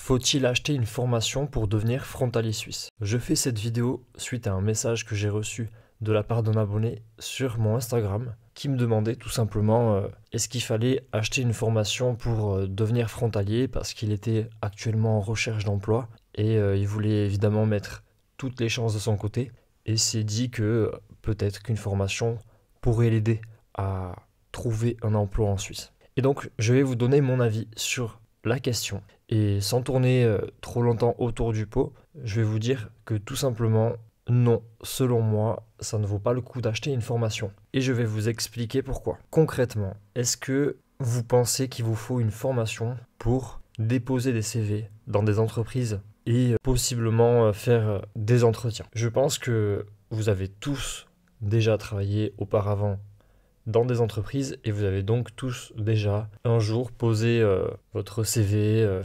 Faut-il acheter une formation pour devenir frontalier suisse? Je fais cette vidéo suite à un message que j'ai reçu de la part d'un abonné sur mon Instagram qui me demandait tout simplement est-ce qu'il fallait acheter une formation pour devenir frontalier parce qu'il était actuellement en recherche d'emploi et il voulait évidemment mettre toutes les chances de son côté et s'est dit que peut-être qu'une formation pourrait l'aider à trouver un emploi en Suisse. Et donc je vais vous donner mon avis sur la question. Et sans tourner trop longtemps autour du pot, je vais vous dire que tout simplement, non, selon moi, ça ne vaut pas le coup d'acheter une formation. Et je vais vous expliquer pourquoi. Concrètement, est-ce que vous pensez qu'il vous faut une formation pour déposer des CV dans des entreprises et possiblement faire des entretiens? Je pense que vous avez tous déjà travaillé auparavant dans des entreprises et vous avez donc tous déjà un jour posé votre CV,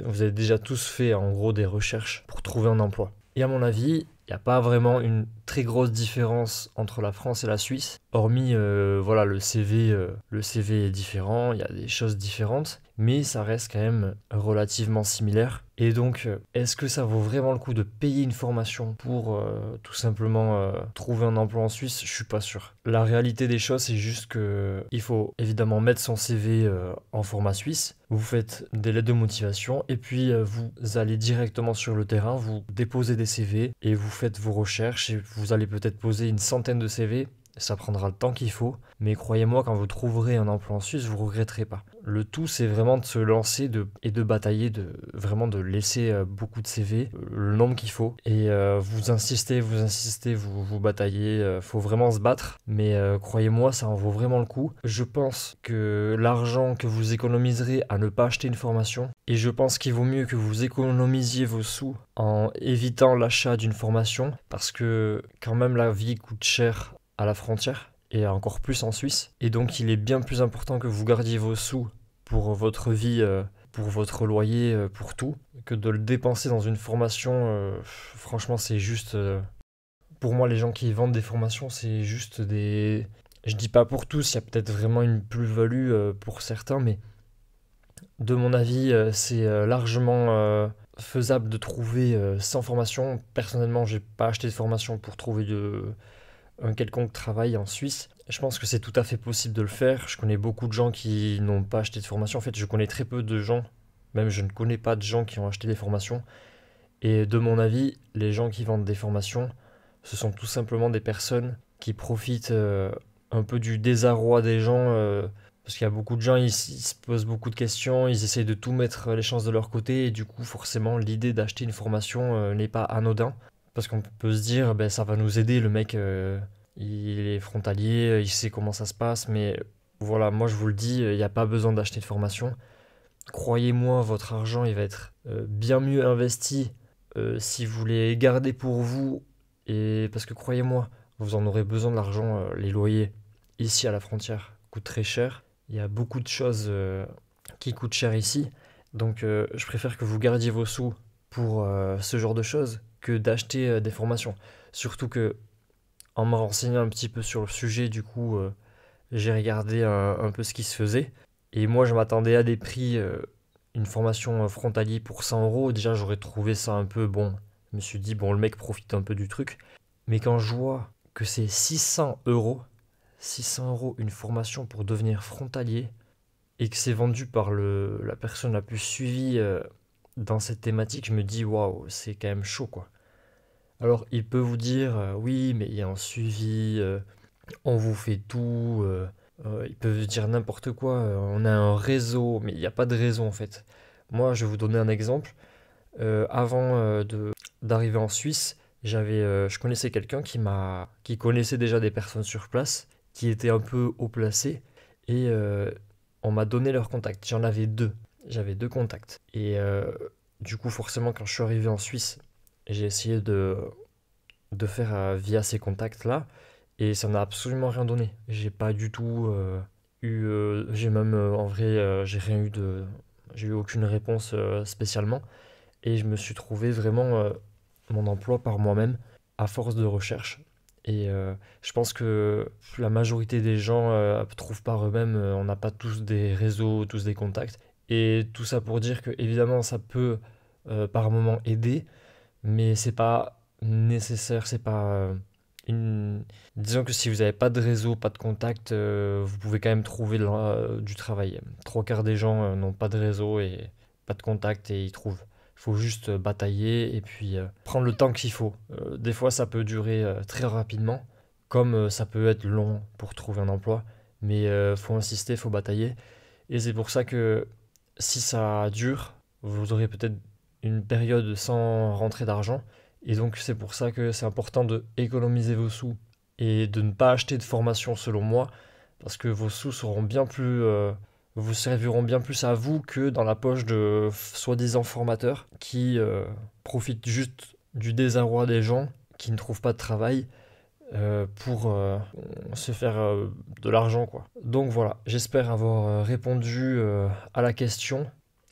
vous avez déjà tous fait en gros des recherches pour trouver un emploi. Et à mon avis, il n'y a pas vraiment une très grosse différence entre la France et la Suisse, hormis voilà, le CV est différent, il y a des choses différentes, mais ça reste quand même relativement similaire. Et donc, est-ce que ça vaut vraiment le coup de payer une formation pour tout simplement trouver un emploi en Suisse? Je suis pas sûr. La réalité des choses, c'est juste que il faut évidemment mettre son CV en format suisse. Vous faites des lettres de motivation et puis vous allez directement sur le terrain, vous déposez des CV et vous faites vos recherches et vous allez peut-être poser une centaine de CV. Ça prendra le temps qu'il faut, mais croyez-moi, quand vous trouverez un emploi en Suisse, vous ne regretterez pas. Le tout, c'est vraiment de se lancer et de batailler, vraiment de laisser beaucoup de CV, le nombre qu'il faut, et vous insistez, vous bataillez, faut vraiment se battre, mais croyez-moi, ça en vaut vraiment le coup. Je pense que l'argent que vous économiserez à ne pas acheter une formation, et je pense qu'il vaut mieux que vous économisiez vos sous en évitant l'achat d'une formation, parce que quand même la vie coûte cher à la frontière et encore plus en Suisse. Et donc il est bien plus important que vous gardiez vos sous pour votre vie, pour votre loyer, pour tout, que de le dépenser dans une formation. Franchement, c'est juste... pour moi, les gens qui vendent des formations, c'est juste des... Je dis pas pour tous, il y a peut-être vraiment une plus-value pour certains, mais de mon avis, c'est largement faisable de trouver sans formation. Personnellement, j'ai pas acheté de formation pour trouver un quelconque travail en Suisse. Je pense que c'est tout à fait possible de le faire. Je connais beaucoup de gens qui n'ont pas acheté de formation. En fait, je connais très peu de gens, même je ne connais pas de gens qui ont acheté des formations. Et de mon avis, les gens qui vendent des formations, ce sont tout simplement des personnes qui profitent un peu du désarroi des gens. Parce qu'il y a beaucoup de gens, ils se posent beaucoup de questions, ils essayent de tout mettre les chances de leur côté. Et du coup, forcément, l'idée d'acheter une formation n'est pas anodin. Parce qu'on peut se dire, ben, ça va nous aider, le mec, il est frontalier, il sait comment ça se passe, mais voilà, moi je vous le dis, il n'y a pas besoin d'acheter de formation. Croyez-moi, votre argent, il va être bien mieux investi si vous les gardez pour vous, et parce que croyez-moi, vous en aurez besoin de l'argent, les loyers ici à la frontière coûtent très cher. Il y a beaucoup de choses qui coûtent cher ici, donc je préfère que vous gardiez vos sous pour ce genre de choses que d'acheter des formations. Surtout que en me renseignant un petit peu sur le sujet, du coup, j'ai regardé un peu ce qui se faisait. Et moi, je m'attendais à des prix, une formation frontalier pour 100 euros. Déjà, j'aurais trouvé ça un peu bon. Je me suis dit, bon, le mec profite un peu du truc. Mais quand je vois que c'est 600 euros une formation pour devenir frontalier, et que c'est vendu par la personne la plus suivie dans cette thématique, je me dis, waouh, c'est quand même chaud, quoi. Alors, il peut vous dire, oui, mais il y a un suivi, on vous fait tout. Ils peuvent dire n'importe quoi, on a un réseau, mais il n'y a pas de réseau en fait. Moi, je vais vous donner un exemple. Avant d'arriver en Suisse, je connaissais quelqu'un qui connaissait déjà des personnes sur place, qui étaient un peu haut placées, et on m'a donné leurs contacts. J'en avais deux. J'avais deux contacts. Et du coup, forcément, quand je suis arrivé en Suisse, j'ai essayé de faire via ces contacts-là, et ça n'a absolument rien donné. J'ai pas du tout j'ai même en vrai, j'ai eu aucune réponse spécialement, et je me suis trouvé vraiment mon emploi par moi-même à force de recherche. Et je pense que la majorité des gens trouvent par eux-mêmes. On n'a pas tous des réseaux, tous des contacts. Et tout ça pour dire que évidemment ça peut par moment aider, mais c'est pas nécessaire, c'est pas disons que si vous n'avez pas de réseau, pas de contact, vous pouvez quand même trouver du travail. Trois quarts des gens n'ont pas de réseau et pas de contact et ils trouvent. Il faut juste batailler et puis prendre le temps qu'il faut. Des fois, ça peut durer très rapidement, comme ça peut être long pour trouver un emploi, mais faut insister, faut batailler. Et c'est pour ça que si ça dure, vous aurez peut-être une période sans rentrée d'argent. Et donc c'est pour ça que c'est important de économiser vos sous et de ne pas acheter de formation selon moi, parce que vos sous seront bien plus, vous serviront bien plus à vous que dans la poche de soi-disant formateurs qui profitent juste du désarroi des gens qui ne trouvent pas de travail pour se faire de l'argent quoi. Donc voilà, j'espère avoir répondu à la question.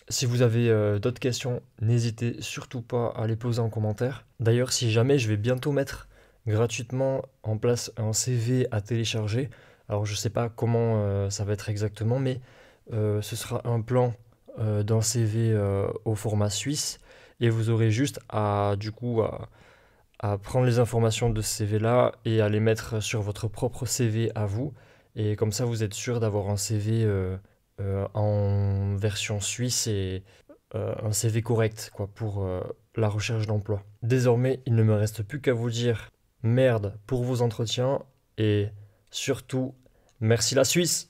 Si vous avez d'autres questions, n'hésitez surtout pas à les poser en commentaire. D'ailleurs, si jamais je vais bientôt mettre gratuitement en place un CV à télécharger, alors je sais pas comment ça va être exactement, mais ce sera un plan d'un CV au format suisse et vous aurez juste à du coup à prendre les informations de ce CV-là et à les mettre sur votre propre CV à vous. Et comme ça, vous êtes sûr d'avoir un CV en version suisse et un CV correct quoi, pour la recherche d'emploi. Désormais, il ne me reste plus qu'à vous dire merde pour vos entretiens et surtout, merci la Suisse!